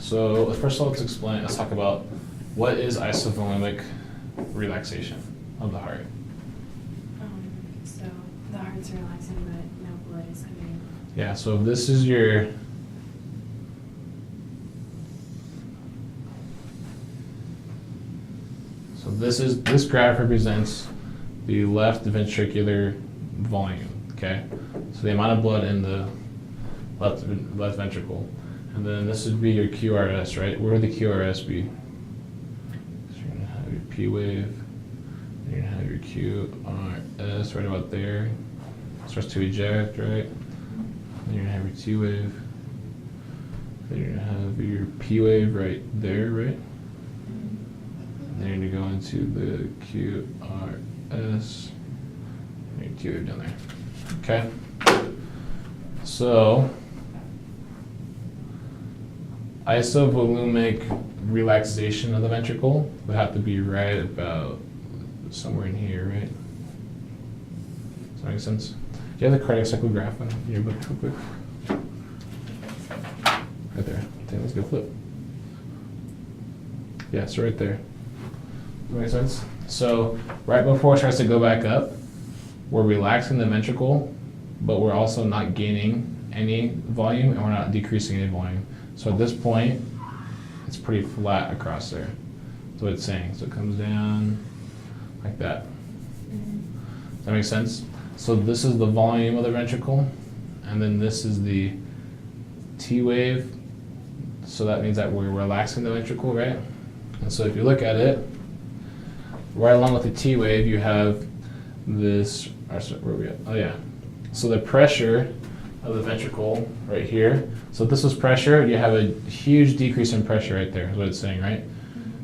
So first of all, let's talk about what is isovolumic relaxation of the heart. So the heart's relaxing, but no blood is coming. Yeah, so if this is your this graph represents the left ventricular volume, okay? So the amount of blood in the left ventricle. And then this would be your QRS, right? Where would the QRS be? So you're gonna have your P wave, you're gonna have your QRS right about there. Starts to eject, right? Then you're gonna have your T wave. Then you're gonna have your P wave right there, right? And then you're gonna go into the QRS, and your T wave down there. Okay? So, isovolumic relaxation of the ventricle would have to be right about somewhere in here, right? Does that make sense? Do you have the cardiac cycle graph in your book real quick? Right there. Okay, let's go flip. Yeah, it's right there. Does that make sense? So right before it starts to go back up, we're relaxing the ventricle, but we're also not gaining any volume and we're not decreasing any volume. So at this point, it's pretty flat across there. That's what it's saying. So it comes down like that. Does that make sense? So this is the volume of the ventricle, and then this is the T wave. So that means that we're relaxing the ventricle, right? And so if you look at it, right along with the T wave, you have this, where are we at? Oh yeah. So the pressure of the ventricle right here. So if this was pressure, you have a huge decrease in pressure right there, is what it's saying, right?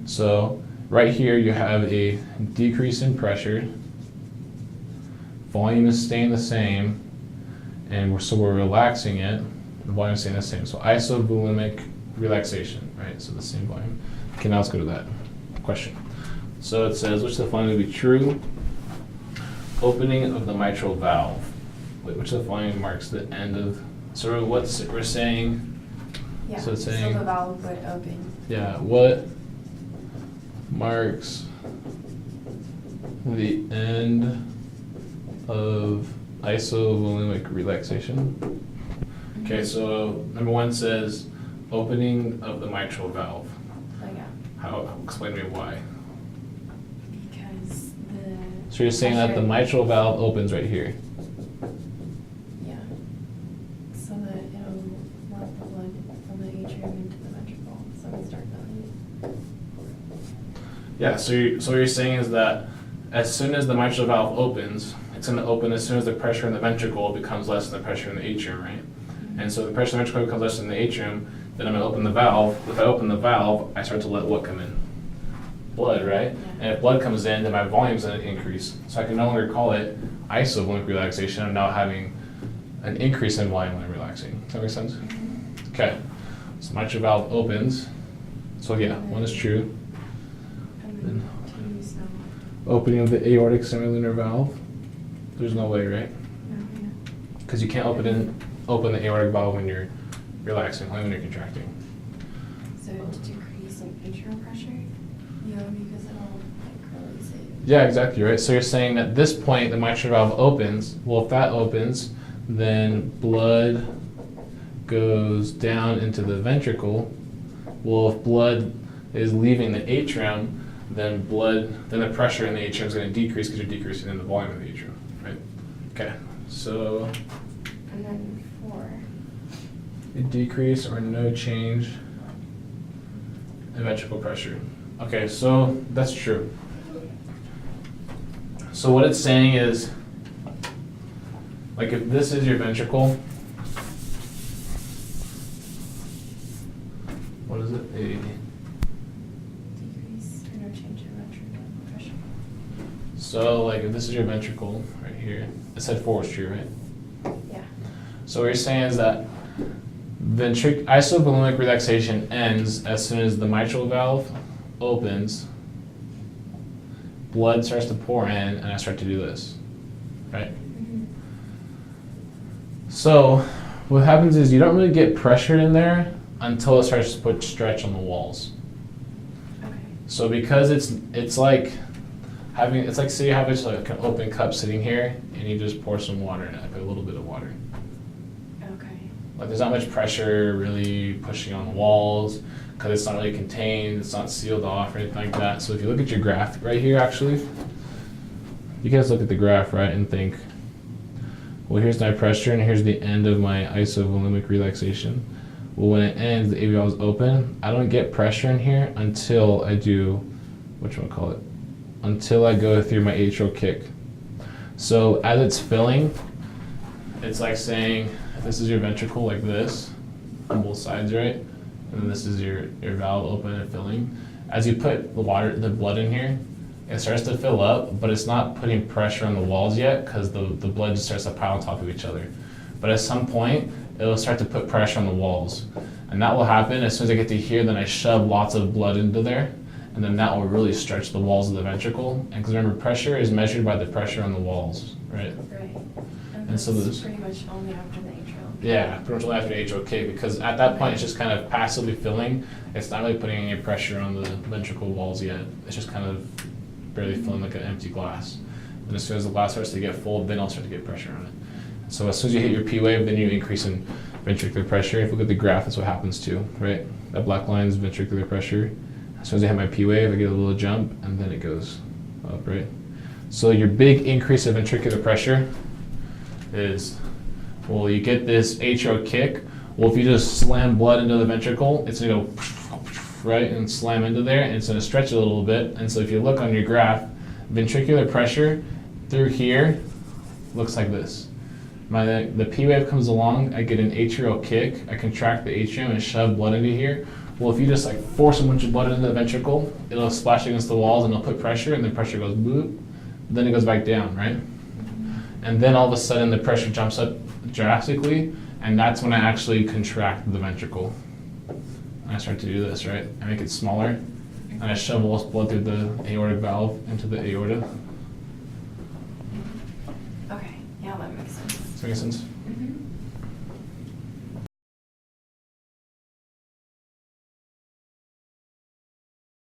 So right here you have a decrease in pressure. Volume is staying the same, and we're relaxing it. The volume is staying the same. So isovolumic relaxation, right? So the same volume. Okay, now let's go to that question. So it says, which of the following would be true? Opening of the mitral valve. Which of the following marks the end of? So what's we're saying? Yeah. So it's saying. So the valve would open. Yeah. What marks the end of isovolumic relaxation? Okay. So number one says opening of the mitral valve. Oh yeah. How? Explain to me why. Because the. So you're saying that the mitral valve opens right here. So that it'll let the blood from the atrium into the ventricle, so we start filling Yeah, so what you're saying is that as soon as the mitral valve opens, it's going to open as soon as the pressure in the ventricle becomes less than the pressure in the atrium, right? And so the pressure in the ventricle becomes less than the atrium, then I'm going to open the valve. If I open the valve, I start to let what come in? Blood, right? Yeah. And if blood comes in, then my volume's going to increase. So I can no longer call it isovolumic relaxation. I'm now having an increase in volume when I'm relaxing. Does that make sense? Okay. So mitral valve opens. So yeah, one is true. And then two is no. Opening of the aortic semilunar valve. There's no way, right? No, yeah. Because you can't open the aortic valve when you're relaxing, only when you're contracting. So to decrease like atrial pressure, because it'll like release it. Yeah, exactly, right? So you're saying at this point the mitral valve opens. Well, if that opens, then blood goes down into the ventricle. Well, if blood is leaving the atrium, then the pressure in the atrium is going to decrease because you're decreasing in the volume of the atrium, right? Okay, so. And then 4. A decrease or no change in ventricular pressure. Okay, so that's true. So what it's saying is, like if this is your ventricle, what is it? A Decrease or no change in ventricular pressure. So like if this is your ventricle right here, it said 4 was true, right? Yeah. So what you're saying is that isovolumic relaxation ends as soon as the mitral valve opens, blood starts to pour in, and I start to do this, right? So what happens is you don't really get pressured in there until it starts to put stretch on the walls. Okay. So because it's like say you have like an open cup sitting here and you just pour some water in it, like a little bit of water. Okay. Like there's not much pressure really pushing on the walls because it's not really contained, it's not sealed off or anything like that. So if you look at your graph right here, actually, you can just look at the graph, right, and think, well, here's my pressure and here's the end of my isovolumic relaxation. Well, when it ends, the alveoli is open. I don't get pressure in here until I do, until I go through my atrial kick. So as it's filling, it's like saying, if this is your ventricle like this, on both sides, right? And then this is your valve open and filling. As you put the blood in here, it starts to fill up, but it's not putting pressure on the walls yet because the blood just starts to pile on top of each other. But at some point, it'll start to put pressure on the walls. And that will happen as soon as I get to here, then I shove lots of blood into there, and then that will really stretch the walls of the ventricle. And because remember, pressure is measured by the pressure on the walls, right? Right. And that's so this, pretty much only after the atrial. yeah, pretty much only after the atrial kick, because at that point it's just kind of passively filling. It's not really putting any pressure on the ventricle walls yet. It's just kind of barely filling like an empty glass. And as soon as the glass starts to get full, then I'll start to get pressure on it. So as soon as you hit your P wave, then you increase in ventricular pressure. If you look at the graph, that's what happens too, right? That black line is ventricular pressure. As soon as I hit my P wave, I get a little jump, and then it goes up, right? So your big increase of ventricular pressure is, well, you get this atrial kick. Well, if you just slam blood into the ventricle, it's gonna go right and slam into there, and it's gonna stretch a little bit. And so if you look on your graph, ventricular pressure through here looks like this. The P wave comes along, I get an atrial kick, I contract the atrium and shove blood into here. Well, if you just like force a bunch of blood into the ventricle, it'll splash against the walls and it'll put pressure, and the pressure goes boop, then it goes back down, right? And then all of a sudden the pressure jumps up drastically, and that's when I actually contract the ventricle. And I start to do this, right? I make it smaller, and I shove all this blood through the aortic valve into the aorta. Okay, yeah, that makes sense. Does that make sense?